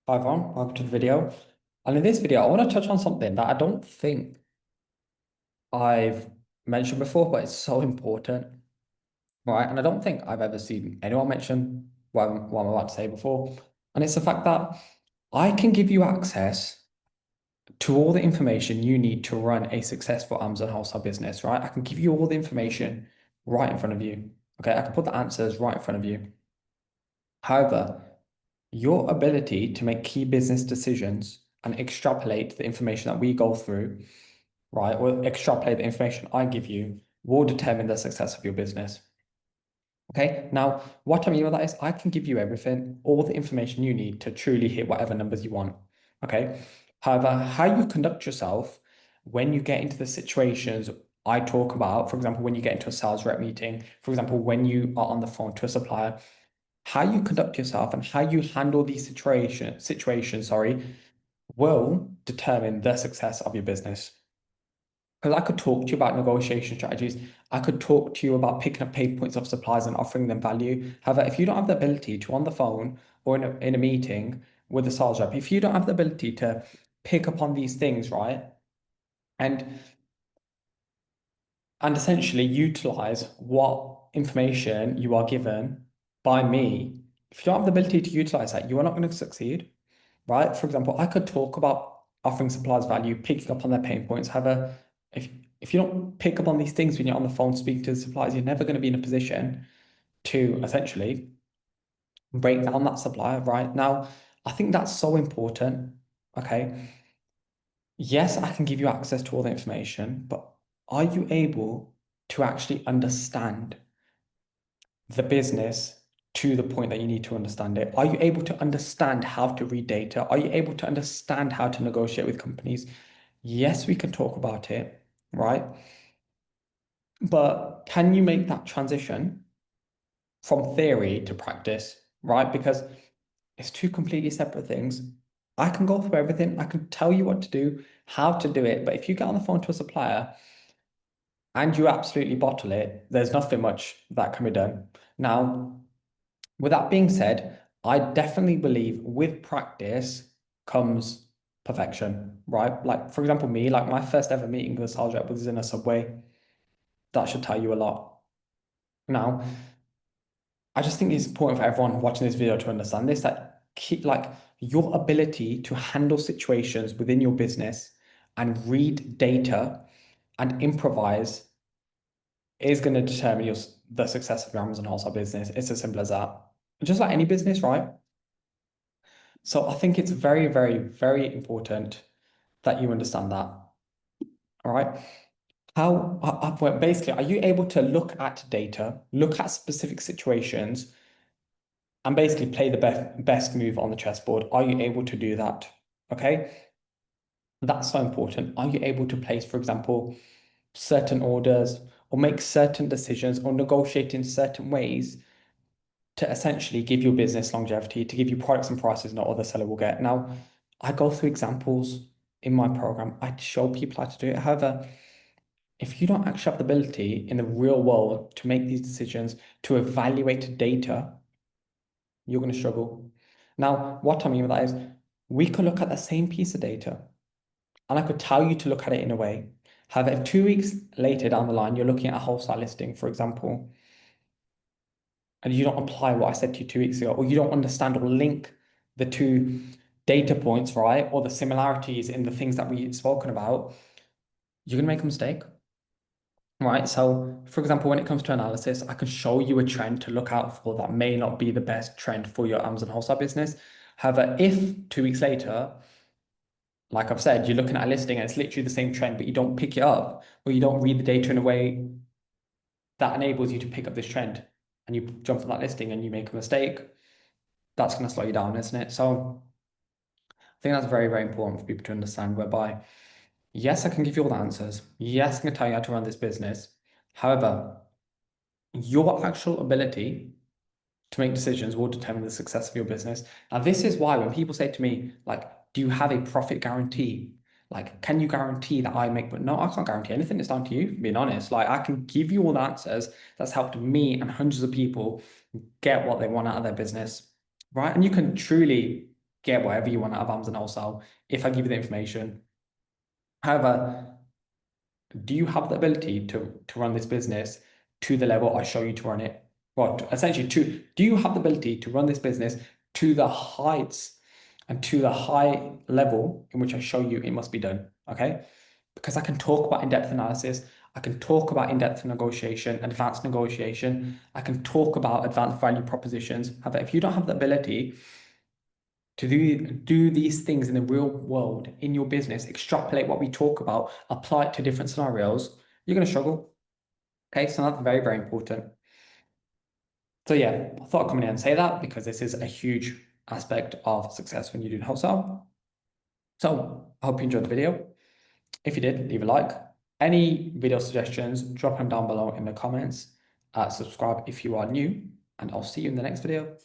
Hi everyone, welcome to the video. And in this video, I want to touch on something that I don't think I've mentioned before, but it's so important, right? And I don't think I've ever seen anyone mention what I'm about to say before. And it's the fact that I can give you access to all the information you need to run a successful Amazon wholesale business, right? I can give you all the information right in front of you. Okay, I can put the answers right in front of you. However, your ability to make key business decisions and extrapolate the information that we go through, right, or extrapolate the information I give you will determine the success of your business. Okay, now what I mean by that is I can give you everything, all the information you need to truly hit whatever numbers you want. Okay. However, how you conduct yourself when you get into the situations I talk about, for example, when you get into a sales rep meeting, for example, when you are on the phone to a supplier, how you conduct yourself and how you handle these situations, sorry, will determine the success of your business. Because I could talk to you about negotiation strategies. I could talk to you about picking up pain points of suppliers and offering them value. However, if you don't have the ability to on the phone or in a meeting with a sales rep, if you don't have the ability to pick up on these things, right, and essentially utilize what information you are given by me, if you don't have the ability to utilize that, you are not going to succeed, right? For example, I could talk about offering suppliers value, picking up on their pain points. However, if if you don't pick up on these things when you're on the phone speaking to the suppliers, you're never going to be in a position to essentially break down that supplier, right? Now, I think that's so important. Okay. Yes, I can give you access to all the information, but are you able to actually understand the business to the point that you need to understand it? Are you able to understand how to read data? Are you able to understand how to negotiate with companies? Yes, we can talk about it, right? But can you make that transition from theory to practice, right? Because it's two completely separate things. I can go through everything, I can tell you what to do, how to do it, but if you get on the phone to a supplier and you absolutely bottle it, there's nothing much that can be done. Now, with that being said, I definitely believe with practice comes perfection, right? Like, for example, me, like my first ever meeting with a sales rep was in a subway. That should tell you a lot. Now, I just think it's important for everyone watching this video to understand this, that keep like your ability to handle situations within your business and read data and improvise is going to determine the success of your Amazon wholesale business. It's as simple as that. Just like any business, right? So I think it's very, very, very important that you understand that. All right. Well, basically, are you able to look at data, look at specific situations, and basically play the best move on the chessboard? Are you able to do that? Okay. That's so important. Are you able to place, for example, certain orders or make certain decisions or negotiate in certain ways to essentially give your business longevity, to give you products and prices no other seller will get? Now, I go through examples in my program. I show people how to do it. However, if you don't actually have the ability in the real world to make these decisions, to evaluate data, you're going to struggle. Now, what I mean by that is we could look at the same piece of data and I could tell you to look at it in a way. However, if 2 weeks later down the line, you're looking at a wholesale listing, for example, and you don't apply what I said to you 2 weeks ago, or you don't understand or link the two data points, right? Or the similarities in the things that we've spoken about, you're going to make a mistake. Right. So, for example, when it comes to analysis, I can show you a trend to look out for that may not be the best trend for your Amazon wholesale business. However, if 2 weeks later, like I've said, you're looking at a listing and it's literally the same trend, but you don't pick it up or you don't read the data in a way that enables you to pick up this trend and you jump on that listing and you make a mistake, that's going to slow you down, isn't it? So I think that's very, very important for people to understand, whereby, yes, I can give you all the answers. Yes, I can tell you how to run this business. However, your actual ability to make decisions will determine the success of your business. Now, this is why when people say to me, like, do you have a profit guarantee? Like, can you guarantee that I make, but no, I can't guarantee anything. It's down to you, being honest. Like, I can give you all the answers that's helped me and hundreds of people get what they want out of their business, right? And you can truly get whatever you want out of Amazon wholesale if I give you the information. However, do you have the ability to run this business to the level I show you to run it? Well, essentially, do you have the ability to run this business to the heights and to the high level in which I show you it must be done? Okay. Because I can talk about in-depth analysis, I can talk about in-depth negotiation, advanced negotiation, I can talk about advanced value propositions. However, if you don't have the ability to do these things in the real world, in your business, extrapolate what we talk about, apply it to different scenarios, you're going to struggle. Okay, so that's very, very important. So yeah, I thought I'd come in and say that because this is a huge aspect of success when you do wholesale. So I hope you enjoyed the video. If you did, leave a like. Any video suggestions, drop them down below in the comments. Subscribe if you are new, and I'll see you in the next video.